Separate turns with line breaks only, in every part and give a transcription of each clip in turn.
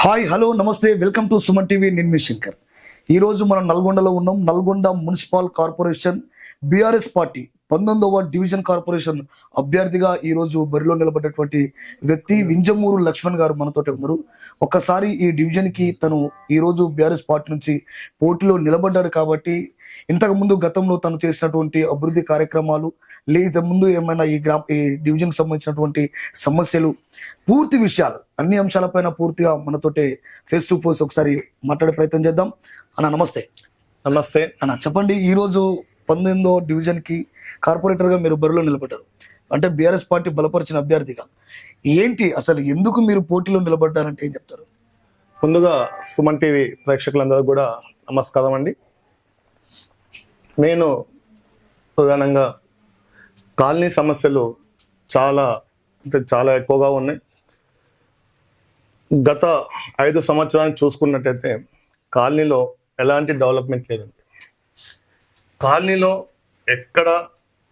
Hi hello నమస్తే welcome to Suman TV. నేను మీ శంకర్. ఈరోజు మనం నల్గొండలో ఉన్నాం. Nalgonda municipal corporation BRS party 19వ డివిజన్ కార్పొరేషన్ అభ్యర్థిగా ఈరోజు బరిలో నిలబడ్డటువంటి వ్యక్తి వింజమూరు లక్ష్మణ్ గారు మనతోటి ఉన్నారు. ఒక్కసారి ఈ డివిజన్కి తను ఈరోజు బీఆర్ఎస్ పార్టీ నుంచి పోటీలో నిలబడ్డాడు కాబట్టి ఇంతకుముందు గతంలో తను చేసినటువంటి అభివృద్ధి కార్యక్రమాలు లేదా ముందు ఏమైనా ఈ డివిజన్కి సంబంధించినటువంటి సమస్యలు పూర్తి విషయాలు అన్ని అంశాలపైన పూర్తిగా మనతోటి ఫేస్ టు ఫేస్ ఒకసారి మాట్లాడే ప్రయత్నం చేద్దాం. అన్న నమస్తే.
నమస్తే
అన్న చెప్పండి, ఈరోజు 19వ డివిజన్కి కార్పొరేటర్గా మీరు బరిలో నిలబడ్డారు. అంటే బీఆర్ఎస్ పార్టీ బలపరిచిన అభ్యర్థిగా ఏంటి అసలు ఎందుకు మీరు పోటీలో నిలబడ్డారంటే ఏం చెప్తారు?
ముందుగా సుమన్ టీవీ ప్రేక్షకులందరూ కూడా నమస్కారం అండి. నేను ప్రధానంగా కాలనీ సమస్యలు చాలా ఎక్కువగా ఉన్నాయి. గత 5 సంవత్సరాలు చూసుకున్నట్టయితే కాలనీలో ఎలాంటి డెవలప్మెంట్ లేదండి. కాలనీలో ఎక్కడ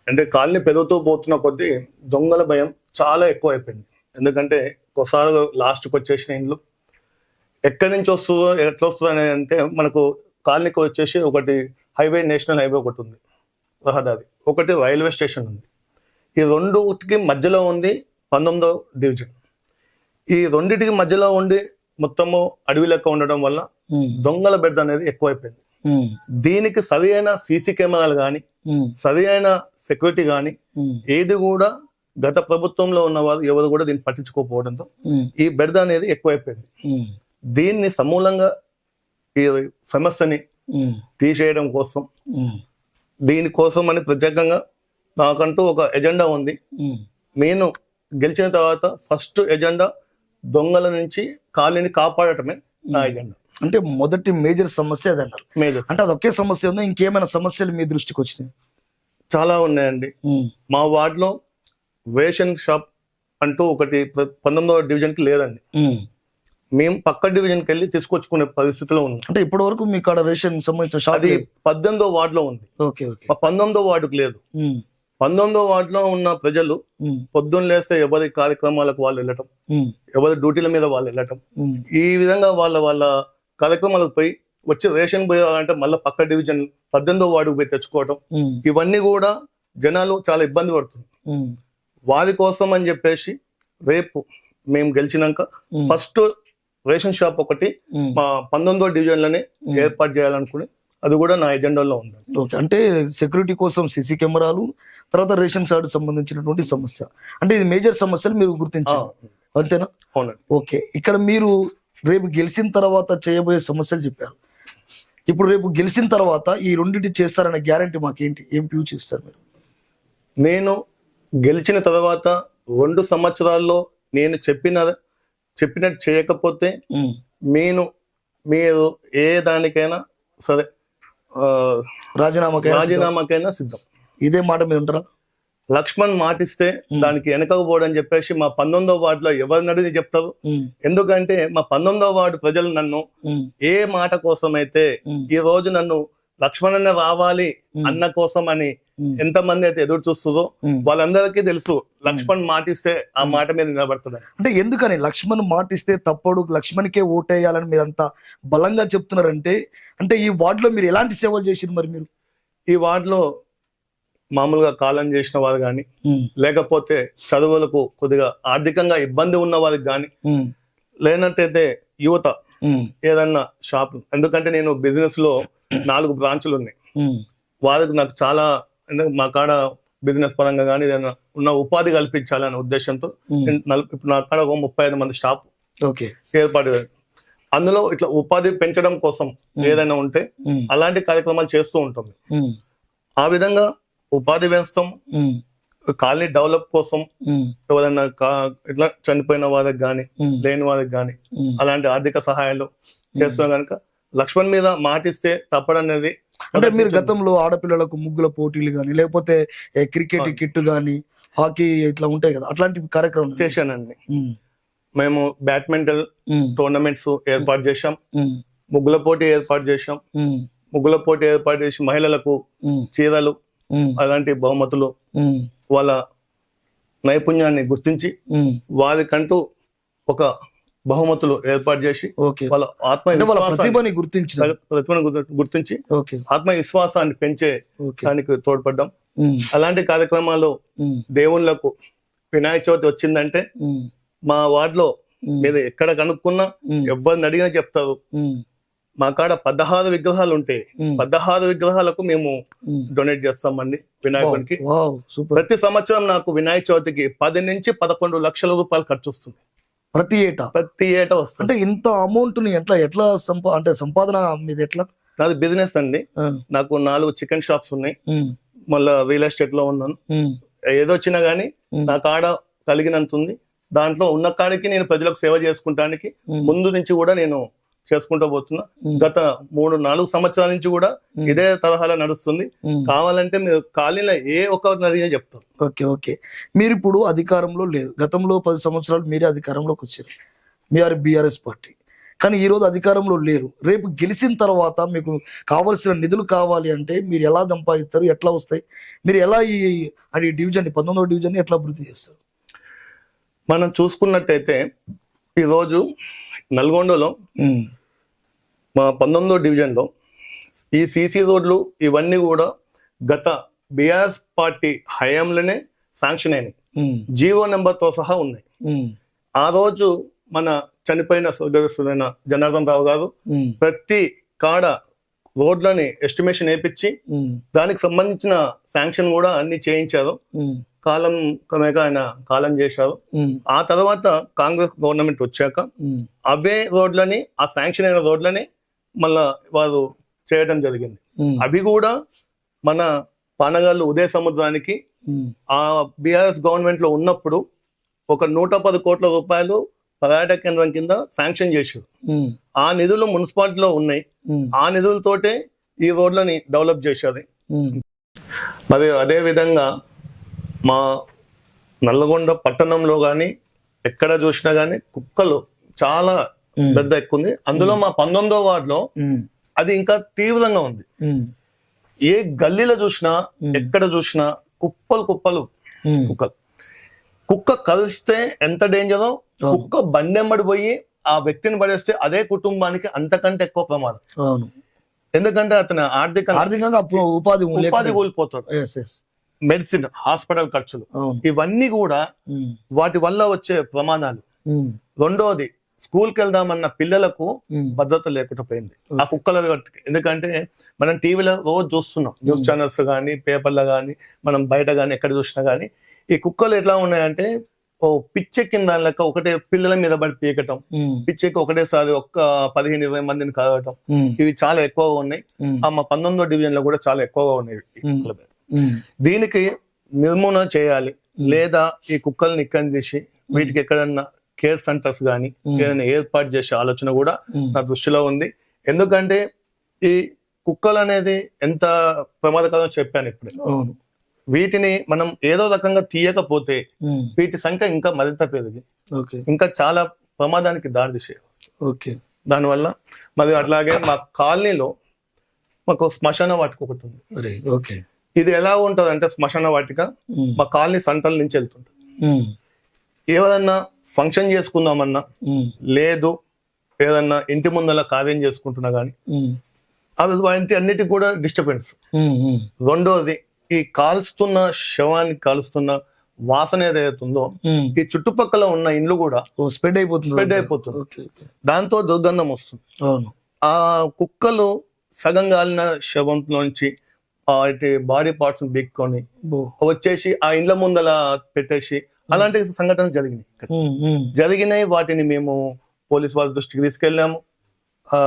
అంటే కాలనీ పెరుగుతూ పోతున్న కొద్దీ దొంగల భయం చాలా ఎక్కువ అయిపోయింది. ఎందుకంటే ఒకసారి లాస్ట్కి వచ్చేసిన ఇండ్లు ఎక్కడి నుంచి వస్తుందో ఎట్లా వస్తుందో అనేది అంటే మనకు కాలనీకి వచ్చేసి ఒకటి హైవే, నేషనల్ హైవే ఒకటి ఉంది, రహదారి ఒకటి, రైల్వే స్టేషన్ ఉంది. ఈ రెండుకి మధ్యలో ఉంది 19వ డివిజన్. ఈ రెండింటికి మధ్యలో ఉండి మొత్తము అడవి లెక్క ఉండడం వల్ల దొంగల బెడ్ అనేది ఎక్కువైపోయింది. దీనికి సరి అయిన సీసీ కెమెరాలు కానీ సరి అయిన సెక్యూరిటీ కానీ ఏది కూడా గత ప్రభుత్వంలో ఉన్న వారు ఎవరు కూడా దీన్ని పట్టించుకోకపోవడంతో ఈ బెడ్ అనేది ఎక్కువైపోయింది. దీన్ని సమూలంగా ఈ సమస్యని తీసేయడం కోసం దీనికోసం అని ప్రత్యేకంగా నాకంటూ ఒక ఎజెండా ఉంది. నేను గెలిచిన తర్వాత ఫస్ట్ ఎజెండా దొంగల నుంచి కాలనీని కాపాడటమే నా ఎజెండా.
అంటే మొదటి మేజర్ సమస్య అది అన్నారు.
మేజర్
అంటే అది ఒకే సమస్య ఉందా, ఇంకేమైనా సమస్యలు మీ దృష్టికి వచ్చినాయి?
చాలా ఉన్నాయండి. మా వార్డులో రేషన్ షాప్ అంటూ ఒకటి 19వ డివిజన్కి లేదండి. మేము పక్క డివిజన్కి వెళ్ళి తీసుకొచ్చుకునే పరిస్థితిలో ఉన్నాం.
అంటే ఇప్పటి వరకు మీ కాడ రేషన్ సంబంధించిన షాప్
అది 18వ వార్డులో ఉంది. 19వ వార్డుకు లేదు. 19వ వార్డులో ఉన్న ప్రజలు పొద్దున్న లేస్తే ఎవరి కార్యక్రమాలకు వాళ్ళు వెళ్ళటం, ఎవరి డ్యూటీల మీద వాళ్ళు వెళ్ళటం, ఈ విధంగా వాళ్ళ కార్యక్రమాలకు పోయి వచ్చి రేషన్ పోయాలంటే మళ్ళీ పక్క డివిజన్ 18వ వార్డుకు పోయి తెచ్చుకోవటం, ఇవన్నీ కూడా జనాలు చాలా ఇబ్బంది పడుతుంది. వారి కోసం అని చెప్పేసి రేపు మేము గెలిచినాక ఫస్ట్ రేషన్ షాప్ ఒకటి మా 19వ డివిజన్ లోనే ఏర్పాటు చేయాలనుకుని అది కూడా నా ఎజెండాలో ఉంది.
ఓకే, అంటే సెక్యూరిటీ కోసం సీసీ కెమెరాలు, తర్వాత రేషన్ కార్డు సంబంధించినటువంటి సమస్య, అంటే ఇది మేజర్ సమస్యలు మీరు గుర్తించారు అంతేనా?
అవునండి.
ఓకే, ఇక్కడ మీరు రేపు గెలిచిన తర్వాత చేయబోయే సమస్యలు చెప్పారు. ఇప్పుడు రేపు గెలిచిన తర్వాత ఈ రెండింటి చేస్తారనే గ్యారంటీ మాకేంటి, ఏం ఫ్యూచర్ ఇస్తారు మీరు?
నేను గెలిచిన తర్వాత 2 సంవత్సరాల్లో నేను చెప్పినట్టు చేయకపోతే మీరు ఏ దానికైనా సరే రాజీనామాకైనా సిద్ధం.
ఇదే మాట మీద ఉంటారా?
లక్ష్మణ్ మాటిస్తే దానికి వెనకపోవడం చెప్పేసి మా 19వ వార్డులో ఎవరిని అడిగి చెప్తారు. ఎందుకంటే మా 19వ వార్డు ప్రజలు నన్ను ఏ మాట కోసం అయితే ఈ రోజు నన్ను లక్ష్మణ్ అన్న రావాలి అన్న కోసం అని ఎంతమంది అయితే ఎదురు చూస్తుందో వాళ్ళందరికీ తెలుసు లక్ష్మణ్ మాటిస్తే ఆ మాట మీద నిలబడుతున్నారు.
అంటే ఎందుకని లక్ష్మణ్ మాటిస్తే తప్పడు, లక్ష్మణ్కే ఓటేయాలని మీరు అంత బలంగా చెప్తున్నారంటే, అంటే ఈ వార్డులో మీరు ఎలాంటి సేవలు చేసింది మరి? మీరు
ఈ వార్డులో మామూలుగా కాలం చేసిన వారు కానీ, లేకపోతే చదువులకు కొద్దిగా ఆర్థికంగా ఇబ్బంది ఉన్న వారికి కానీ, లేనట్టయితే యువత ఏదన్నా షాప్, ఎందుకంటే నేను బిజినెస్ లో 4 బ్రాంచులు ఉన్నాయి. వారికి నాకు చాలా మా కాడ బిజినెస్ పరంగా కానీ ఏదైనా ఉన్న ఉపాధి కల్పించాలనే ఉద్దేశంతో ఇప్పుడు నా కాడ 35 మంది స్టాఫ్ ఏర్పాటు. అందులో ఇట్లా ఉపాధి పెంచడం కోసం ఏదైనా ఉంటే అలాంటి కార్యక్రమాలు చేస్తూ ఉంటాం. ఆ విధంగా ఉపాధి పెంచుతాం. కాలనీ డెవలప్ కోసం ఎవరైనా ఇట్లా చనిపోయిన వారికి కానీ లేని వారికి కానీ అలాంటి ఆర్థిక సహాయాలు చేస్తున్నాం కనుక లక్ష్మణ్ మీద మాటిస్తే తప్పడనేది.
అంటే మీరు గతంలో ఆడపిల్లలకు ముగ్గుల పోటీలు కానీ, లేకపోతే క్రికెట్ కిట్ కానీ, హాకీ ఇట్లా ఉంటాయి కదా, అట్లాంటి కార్యక్రమం
చేశానండి. మేము బ్యాడ్మింటన్ టోర్నమెంట్స్ ఏర్పాటు చేశాం, ముగ్గుల పోటీ ఏర్పాటు చేశాం. ముగ్గుల పోటీ ఏర్పాటు చేసి మహిళలకు చీరలు అలాంటి బహుమతులు, వాళ్ళ నైపుణ్యాన్ని గుర్తించి వారికంటూ ఒక బహుమతులు ఏర్పాటు చేసి
ఓకే.
వాళ్ళ
అంటే వాళ్ళ
ఆత్మవిశ్వాసాన్ని
ప్రతిభని గుర్తించిన.
గుర్తించి
ఓకే.
ఆత్మవిశ్వాసాన్ని పెంచే
ఓకే.
దానికి తోడ్పడ్డాం.
ఉమ్,
అలాంటి కార్యక్రమాలు
ఉమ్,
దేవుళ్ళకు వినాయక చవితి వచ్చిందంటే
ఉమ్,
మా వార్డులో
ఉమ్,
మీరు ఎక్కడ కనుక్కున్నా
ఉమ్,
ఎవరిని అడిగినా చెప్తారు.
ఉమ్,
మా కాడ 16 విగ్రహాలు ఉంటాయి.
ఉమ్,
16 విగ్రహాలకు మేము
ఉమ్.
డొనేట్ చేస్తామండి వినాయకునికి.
Wow, super.
ప్రతి సంవత్సరం నాకు వినాయక చవితికి 10 నుంచి 11 లక్షల రూపాయలు ఖర్చు వస్తుంది.
ప్రతి ఏటా
ప్రతి ఏటా వస్తుంది.
అంటే ఇంత అమౌంట్ ని ఎట్లా అంటే సంపాదన మీద ఎట్లా?
నాది బిజినెస్ అండి.
ఆ,
నాకు 4 చికెన్ షాప్స్ ఉన్నాయి.
ఉమ్,
మళ్ళా రియల్ ఎస్టేట్ లో ఉన్నాను.
ఉమ్,
ఏదొచ్చినా గానీ
ఉమ్,
నా కాడ కలిగినంత ఉంది. దాంట్లో ఉన్న కాడికి నేను ప్రజలకు సేవ చేసుకుంటానికి
ఉమ్,
ముందు నుంచి కూడా నేను చేసుకుంటూ పోతున్నా.
ఉమ్,
గత 3-4 సంవత్సరాల నుంచి కూడా
ఉమ్,
ఇదే తరహాలో నడుస్తుంది.
ఉమ్.
కావాలంటే మీరు ఖాళీలో ఏ ఒక్కరిని అడిగినా చెప్తారు.
Okay, okay. మీరు ఇప్పుడు అధికారంలో లేరు. గతంలో 10 సంవత్సరాలు మీరే అధికారంలోకి వచ్చారు, మీరు బీఆర్ఎస్ పార్టీ. కానీ ఈ రోజు అధికారంలో లేరు. రేపు గెలిచిన తర్వాత మీకు కావాల్సిన నిధులు కావాలి అంటే మీరు ఎలా సంపాదిస్తారు, ఎట్లా వస్తాయి? మీరు ఎలా ఈ డివిజన్ 19వ డివిజన్ ఎట్లా అభివృద్ధి చేస్తారు?
మనం చూసుకున్నట్టయితే ఈరోజు నల్గొండలో
ఉమ్,
మా 19వ డివిజన్లో ఈ సీసీ రోడ్లు ఇవన్నీ కూడా గత బీఆర్ఎస్ పార్టీ హయాంలోనే శాంక్షన్ అయినాయి.
ఉమ్,
జీవో నెంబర్తో సహా ఉన్నాయి.
ఉమ్,
ఆ రోజు మన చనిపోయిన సోదరుడైన జనార్దన్ రావు గారు
ఉమ్,
ప్రతి కాడ రోడ్లని ఎస్టిమేషన్ వేయించి
ఉమ్,
దానికి సంబంధించిన శాంక్షన్ కూడా అన్ని చేయించారు.
ఉమ్,
కాలం క్రమేగా ఆయన కాలం చేశారు.
ఉమ్,
ఆ తర్వాత కాంగ్రెస్ గవర్నమెంట్ వచ్చాక
ఉమ్,
అవే రోడ్లని, ఆ శాంక్షన్ అయిన రోడ్లని మళ్ళా వారు చేయడం జరిగింది.
ఉమ్,
అవి కూడా మన పానగల్లు ఉదయ సముద్రానికి
ఉమ్,
ఆ బీఆర్ఎస్ గవర్నమెంట్ లో ఉన్నప్పుడు ఒక 110 కోట్ల రూపాయలు పర్యాటక కేంద్రం కింద శాంక్షన్ చేశారు.
ఉమ్,
ఆ నిధులు మున్సిపాలిటీలో ఉన్నాయి.
ఉమ్,
ఆ నిధులతోటే ఈ రోడ్లని డెవలప్ చేశారు.
ఉమ్,
మరి అదే విధంగా మా నల్లగొండ పట్టణంలో కానీ ఎక్కడ చూసినా గానీ కుక్కలు చాలా
ఉమ్,
పెద్ద ఎక్కువ ఉంది. అందులో మా 19వ వార్డులో
ఉమ్,
అది ఇంకా తీవ్రంగా ఉంది.
ఉమ్,
ఏ గల్లీలో చూసినా
ఉమ్,
ఎక్కడ చూసినా కుప్పలు
ఉమ్,
కుక్కలు. కుక్క కలిస్తే ఎంత డేంజరో,
అవును.
కుక్క బండెమ్మడి పోయి ఆ వ్యక్తిని పడేస్తే అదే కుటుంబానికి అంతకంటే ఎక్కువ ప్రమాదం.
అవును.
ఎందుకంటే అతను
ఆర్థికంగా ఉపాధి
ఉపాధి కోల్పోతాడు.
ఎస్, ఎస్,
మెడిసిన్, హాస్పిటల్ ఖర్చులు,
అవును.
ఇవన్నీ కూడా
ఉమ్,
వాటి వల్ల వచ్చే ప్రమాదాలు.
ఉమ్,
రెండోది, స్కూల్కి వెళ్దామన్న పిల్లలకు
ఉమ్,
భద్రత లేకుండా పోయింది ఆ కుక్కల వాటికి. ఎందుకంటే మనం టీవీలో రోజు చూస్తున్నాం, న్యూస్ ఛానల్స్ కానీ పేపర్లో కానీ మనం బయట కానీ ఎక్కడ చూసినా కానీ ఈ కుక్కలు ఎట్లా ఉన్నాయంటే ఓ పిచ్చెక్కిన లెక్క ఒకటే పిల్లల మీద పడి పీకటం,
ఉమ్,
పిచ్చెక్కి ఒకటేసారి 15-20 మందిని కలవటం,
ఉమ్,
ఇవి చాలా ఎక్కువగా ఉన్నాయి.
ఉమ్,
మా 19వ డివిజన్ లో కూడా చాలా ఎక్కువగా ఉన్నాయి ఈ కుక్కల మీద.
ఉమ్,
దీనికి నిర్మూలన చేయాలి, లేదా ఈ కుక్కల్ని ఇక్కడి తీసి వీటికి ఎక్కడన్నా కేర్ సెంటర్స్ కానీ ఏదైనా ఏర్పాటు చేసే ఆలోచన కూడా
ఉమ్,
నా దృష్టిలో ఉంది. ఎందుకంటే ఈ కుక్కలు అనేది ఎంత ప్రమాదకరం చెప్పాను ఇప్పుడు.
అవును.
వీటిని మనం ఏదో రకంగా తీయకపోతే
ఉమ్,
వీటి సంఖ్య ఇంకా మరింత పెరిగి
ఓకే,
ఇంకా చాలా ప్రమాదానికి దారితీసేది.
ఓకే,
దానివల్ల మరి అట్లాగే మా కాలనీలో మాకు శ్మశాన వాటిక ఒకటి ఉంది.
అరే, ఓకే,
ఇది ఎలా ఉంటుంది అంటే శ్మశాన వాటిక
ఉమ్,
మా కాలనీ సంటల నుంచి వెళ్తుంటుంది.
ఉమ్,
ఏదన్నా ఫంక్షన్ చేసుకుందామన్నా,
ఉమ్,
లేదు ఏదన్నా ఇంటి ముందల కార్యం చేసుకుంటున్నా కానీ
ఉమ్,
అవి వాటి అన్నిటికి కూడా డిస్టర్బెన్స్.
ఉమ్, ఉమ్,
రెండోది, ఈ కాల్స్తున్న శవానికి కాలుస్తున్న వాసన ఏదైతుందో
ఉమ్,
ఈ చుట్టుపక్కల ఉన్న ఇండ్లు కూడా
స్ప్రెడ్ అయిపోతుంది.
స్ప్రెడ్ అయిపోతుంది.
ఓకే, ఓకే,
దాంతో దుర్గంధం వస్తుంది.
అవును.
ఆ కుక్కలు సగం కాలిన శవంలోంచి వాటి బాడీ పార్ట్స్ బీక్కొని
బో.
వచ్చేసి ఆ ఇండ్ల ముందల పెట్టేసి అలాంటి సంఘటనలు జరిగినాయి.
ఉమ్, ఉమ్,
జరిగినాయి. వాటిని మేము పోలీస్ వాళ్ళ దృష్టికి తీసుకెళ్ళాము,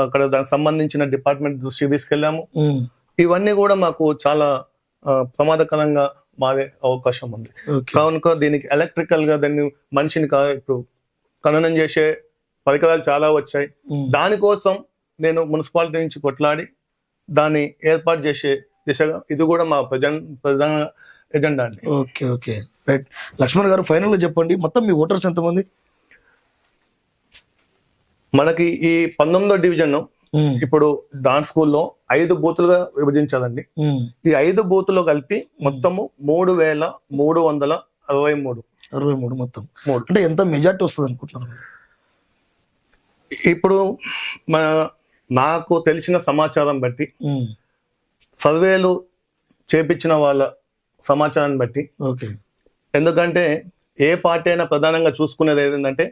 అక్కడ దానికి సంబంధించిన డిపార్ట్మెంట్ దృష్టికి తీసుకెళ్ళాము.
ఉమ్,
ఇవన్నీ కూడా మాకు చాలా ప్రమాదకరంగా మారే అవకాశం ఉంది.
ఓకే,
కనుక దీనికి ఎలక్ట్రికల్ గా దాన్ని మనిషిని ఇప్పుడు ఖననం చేసే పరికరాలు చాలా వచ్చాయి.
ఉమ్,
దానికోసం నేను మున్సిపాలిటీ నుంచి కొట్లాడి దాన్ని ఏర్పాటు చేసే దిశగా ఇది కూడా మా ప్రధాన ఎజెండా అండి.
Okay, okay, right. లక్ష్మణ్ గారు, ఫైనల్ గా చెప్పండి, మొత్తం మీ ఓటర్స్ ఎంతమంది?
మనకి ఈ 19వ డివిజన్
ఉమ్,
ఇప్పుడు డాన్స్ స్కూల్లో 5 బూతులుగా విభజించాలండి.
ఉమ్,
ఈ 5 బూతులు కలిపి మొత్తము 3363.
63 మొత్తం.
3.
అంటే ఎంత మెజార్టీ వస్తుంది అనుకుంటున్నారు?
ఇప్పుడు మన నాకు తెలిసిన సమాచారం బట్టి సర్వేలు చేపించిన వాళ్ళ సమాచారాన్ని బట్టి,
ఓకే,
ఎందుకంటే ఏ పార్టీ అయినా ప్రధానంగా చూసుకునేది ఏంటంటే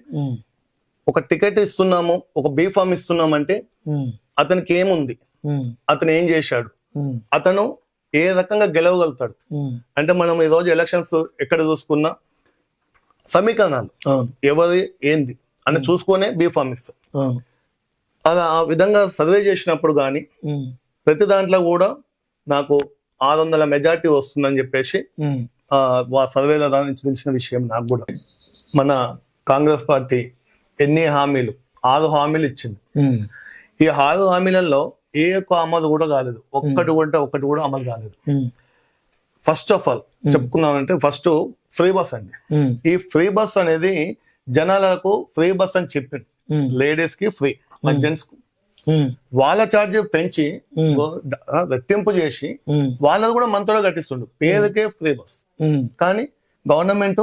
ఒక టికెట్ ఇస్తున్నాము, ఒక బీఫామ్ ఇస్తున్నామంటే అతనికి ఏముంది, అతను ఏం చేశాడు, అతను ఏ రకంగా గెలవగలుగుతాడు. అంటే మనం ఈ రోజు ఎలక్షన్స్ ఎక్కడ చూసుకున్నా సమీకరణాలు ఎవరి ఏంది అని చూసుకునే బీఫామ్ ఇస్తాం. అలా ఆ విధంగా సర్వే చేసినప్పుడు కానీ ప్రతి దాంట్లో కూడా నాకు 600 మెజార్టీ వస్తుందని చెప్పేసి సర్వేల దాని నుంచి తెలిసిన విషయం నాకు కూడా. మన కాంగ్రెస్ పార్టీ ఎన్ని హామీలు 6 హామీలు ఇచ్చింది. ఈ 6 హామీలలో ఏ ఒక్క అమలు కూడా కాలేదు, ఒకటి కూడా అమలు కాలేదు. ఫస్ట్ ఆఫ్ ఆల్ చెప్పుకున్నామంటే ఫస్ట్ ఫ్రీ బస్ అండి. ఈ ఫ్రీ బస్ అనేది జనాలకు ఫ్రీ బస్ అని చెప్పింది, లేడీస్ కి ఫ్రీ, జెంట్స్ కు వాళ్ళ ఛార్జ్ పెంచి రెట్టింపు చేసి వాళ్ళది కూడా మనతో కట్టిస్తుండు. పేదకే ఫ్రీ బస్, కానీ గవర్నమెంట్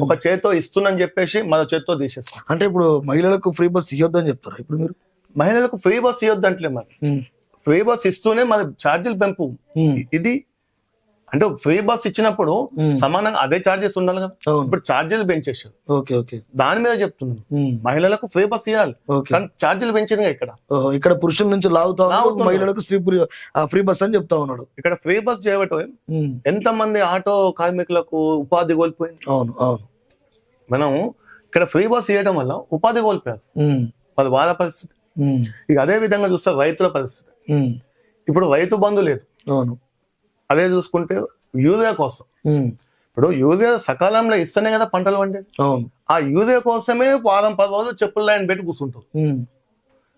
ఒక చేత్తో ఇస్తుందని చెప్పేసి మన చేత్తో తీసేస్తాం.
అంటే ఇప్పుడు మహిళలకు ఫ్రీ బస్ ఇవ్వద్దని చెప్తారా ఇప్పుడు మీరు?
మహిళలకు ఫ్రీ బస్ ఇవ్వద్దంటలే, మరి ఫ్రీ బస్ ఇస్తూనే మన ఛార్జీలు పెంపు. ఇది అంటే ఫ్రీ బస్ ఇచ్చినప్పుడు సమానంగా అదే ఛార్జెస్ ఉండాలి కదా. ఇప్పుడు ఛార్జీలు పెంచేసారు, దాని మీద చెప్తున్నాను. మహిళలకు ఫ్రీ బస్ ఇవ్వాలి, కానీ ఛార్జీలు పెంచింది ఇక్కడ
పురుషుల నుంచి లాగుతా మహిళలకు ఫ్రీ బస్ అని చెప్తా ఉన్నాడు.
ఇక్కడ ఫ్రీ బస్ చేయబట్టే ఎంత మంది ఆటో కార్మికులకు ఉపాధి కోల్పోయింది.
అవును అవును,
మనం ఇక్కడ ఫ్రీ బస్ ఇవ్వడం వల్ల ఉపాధి కోల్పోయారు, అది వాళ్ళ పరిస్థితి. ఇక అదే విధంగా చూస్తే రైతుల పరిస్థితి. ఇప్పుడు రైతు బంధు లేదు.
అవును,
అదే చూసుకుంటే యూరియా కోసం, ఇప్పుడు యూరియా సకాలంలో ఇస్తేనే కదా పంటలు పండేది. ఆ యూరియా కోసమే 10 రోజులు చెప్పుల లైన్ పెట్టి కూర్చుంటారు.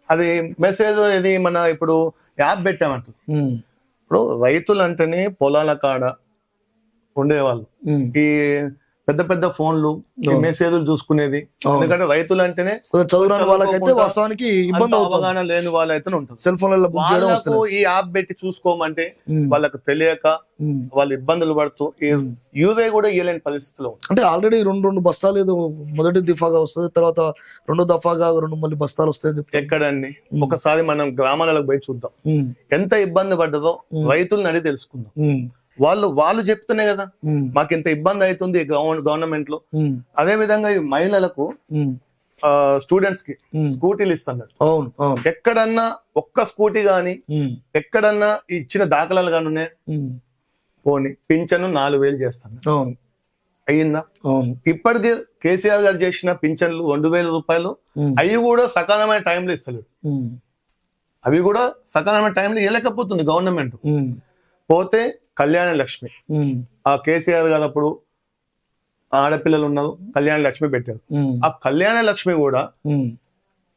అది మెసేజ్ ఇది మన ఇప్పుడు యాప్ పెట్టామంటారు. ఇప్పుడు రైతులు అంటేనే పొలాల కాడ ఉండేవాళ్ళు, ఈ పెద్ద పెద్ద ఫోన్లు మెసేజ్లు చూసుకునేది. ఎందుకంటే రైతులు అంటేనే
చదువురాని వాళ్ళకైతే వాస్తవానికి ఇబ్బంది,
అవగాహన లేని వాళ్ళైతే ఉంటారు.
సెల్ ఫోన్లలో
ఈ యాప్ పెట్టి చూసుకోమంటే వాళ్ళకు తెలియక వాళ్ళు ఇబ్బందులు పడుతూ యూజ్ కూడా ఇవ్వలేని పరిస్థితిలో.
అంటే ఆల్రెడీ రెండు బస్తాలు ఏదో మొదటి దఫాగా వస్తుంది, తర్వాత రెండో దఫాగా మళ్ళీ బస్తాలు వస్తాయి.
ఎక్కడండి, ఒకసారి మనం గ్రామాలకు పోయి చూద్దాం ఎంత ఇబ్బంది పడ్డదో, రైతులను అడిగి తెలుసుకుందాం. వాళ్ళు చెప్తేనే కదా మాకు ఇంత ఇబ్బంది అవుతుంది గవర్నమెంట్ లో. అదే విధంగా ఈ మహిళలకు స్టూడెంట్స్ కి స్కూటీలు ఇస్తున్నారు. ఎక్కడన్నా ఒక్క స్కూటీ గాని ఎక్కడన్నా ఇచ్చిన దాఖలాలు గాని ఉన్నాయి? పోనీ పింఛను 4,000 చేస్తాను, అయ్యిందా? ఇప్పటికి కేసీఆర్ గారు చేసిన పింఛన్లు 2,000 రూపాయలు, అవి కూడా సకాలమైన టైంలో ఇస్తలేడు. అవి కూడా సకాలమైన టైంలో ఇవ్వలేకపోతుంది గవర్నమెంట్. పోతే కళ్యాణ లక్ష్మి, ఆ కేసీఆర్ గారు అప్పుడు ఆడపిల్లలు ఉన్నారు, కళ్యాణ లక్ష్మి పెట్టారు. ఆ కళ్యాణ లక్ష్మి కూడా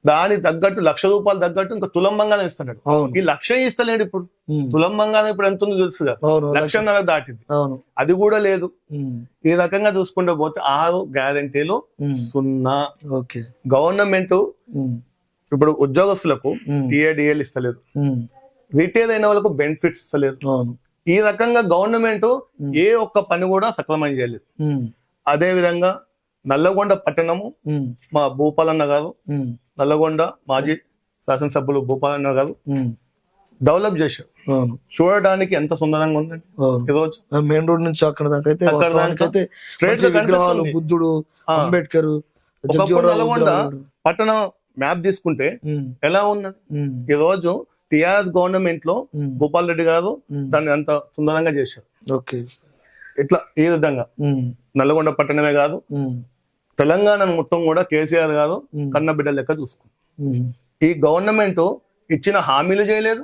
దానికి తగ్గట్టు 1,00,000 రూపాయలు తగ్గట్టు ఇంకా తులం బంగారం ఇస్తున్నాడు. ఈ 1,00,000 ఇస్తలేడు. ఇప్పుడు తులం బంగారం ఇప్పుడు ఎంత ఉందో తెలుసుగా, 1,00,000 దాటింది. అది కూడా లేదు. ఈ రకంగా చూసుకుంటూ పోతే 6 గ్యారంటీలు 0. గవర్నమెంట్ ఇప్పుడు ఉద్యోగస్తులకు టీఏడిఏలు ఇస్తలేదు, రిటైర్ అయిన వాళ్ళకు బెనిఫిట్స్ ఇస్తలేదు. ఈ రకంగా గవర్నమెంట్ ఏ ఒక్క పని కూడా సక్రమం చేయలేదు. అదే విధంగా నల్లగొండ పట్టణము, మా భూపాలన్న గారు, నల్లగొండ మాజీ శాసనసభ్యులు భూపాలన్న గారు డెవలప్ చేశారు. చూడడానికి ఎంత సుందరంగా ఉందండి. ఈరోజు
మెయిన్ రోడ్ నుంచి అక్కడ దాకా స్ట్రైట్ విగ్రహాలు, బుద్ధుడు, అంబేద్కర్.
నల్లగొండ పట్టణం మ్యాప్ తీసుకుంటే ఎలా ఉన్నది? ఈ రోజు టిఆర్ఎస్ గవర్నమెంట్ లో భూపాల్ రెడ్డి గారు దాన్ని అంత సుందరంగా చేశారు. ఇట్లా ఈ విధంగా నల్లగొండ పట్టణమే కాదు, తెలంగాణ మొత్తం కూడా కేసీఆర్ గారు కన్న బిడ్డ లెక్క చూసుకుంది. ఈ గవర్నమెంట్ ఇచ్చిన హామీలు చేయలేదు,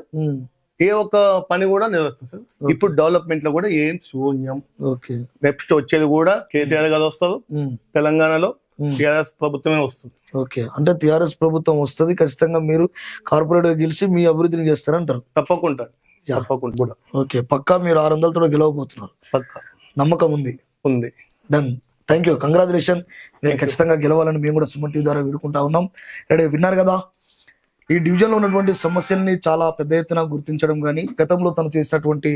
ఏ ఒక్క పని కూడా నిర్వర్తించదు. ఇప్పుడు డెవలప్మెంట్ లో కూడా ఏం శూన్యం. నెక్స్ట్ వచ్చేది కూడా కేసీఆర్ గారు వస్తారు, తెలంగాణలో టిఆర్ఎస్ ప్రభుత్వమే వస్తుంది.
అంటే టిఆర్ఎస్ ప్రభుత్వం వస్తుంది, ఖచ్చితంగా మీరు కార్పొరేట్ గా గెలిచి మీ అభివృద్ధిని చేస్తారంటారు?
తప్పకుండా కూడా.
పక్కా మీరు 600తో గెలవబోతున్నారు?
పక్కా
నమ్మకం ఉంది. Done, thank you, congratulation. నేను ఖచ్చితంగా గెలవాలని మేము కూడా సుమన్ టీవీ ద్వారా వేడుకుంటా ఉన్నాం. రెడీ, విన్నారు కదా? ఈ డివిజన్లో ఉన్నటువంటి సమస్యల్ని చాలా పెద్ద ఎత్తున గుర్తించడం కానీ గతంలో తను చేసినటువంటి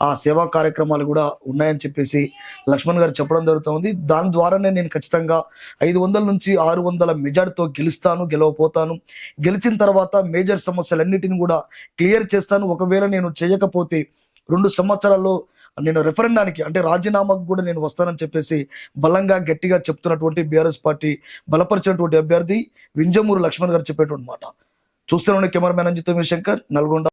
ఆ సేవా కార్యక్రమాలు కూడా ఉన్నాయని చెప్పేసి లక్ష్మణ్ గారు చెప్పడం జరుగుతుంది. దాని ద్వారానే నేను ఖచ్చితంగా 500 నుంచి 600 మెజార్టీతో గెలవపోతాను. గెలిచిన తర్వాత మేజర్ సమస్యలన్నిటిని కూడా క్లియర్ చేస్తాను. ఒకవేళ నేను చేయకపోతే 2 సంవత్సరాల్లో నేను రెఫరెండానికి అంటే రాజీనామాకు కూడా నేను వస్తానని చెప్పేసి బలంగా గట్టిగా చెప్తున్నటువంటి బీఆర్ఎస్ పార్టీ బలపరిచినటువంటి అభ్యర్థి వింజమూరు లక్ష్మణ్ గారు చెప్పేటువంటి మాట. చూస్తూనే కెమెరామెన్ అంజిత్ శంకర్, నల్గొండ.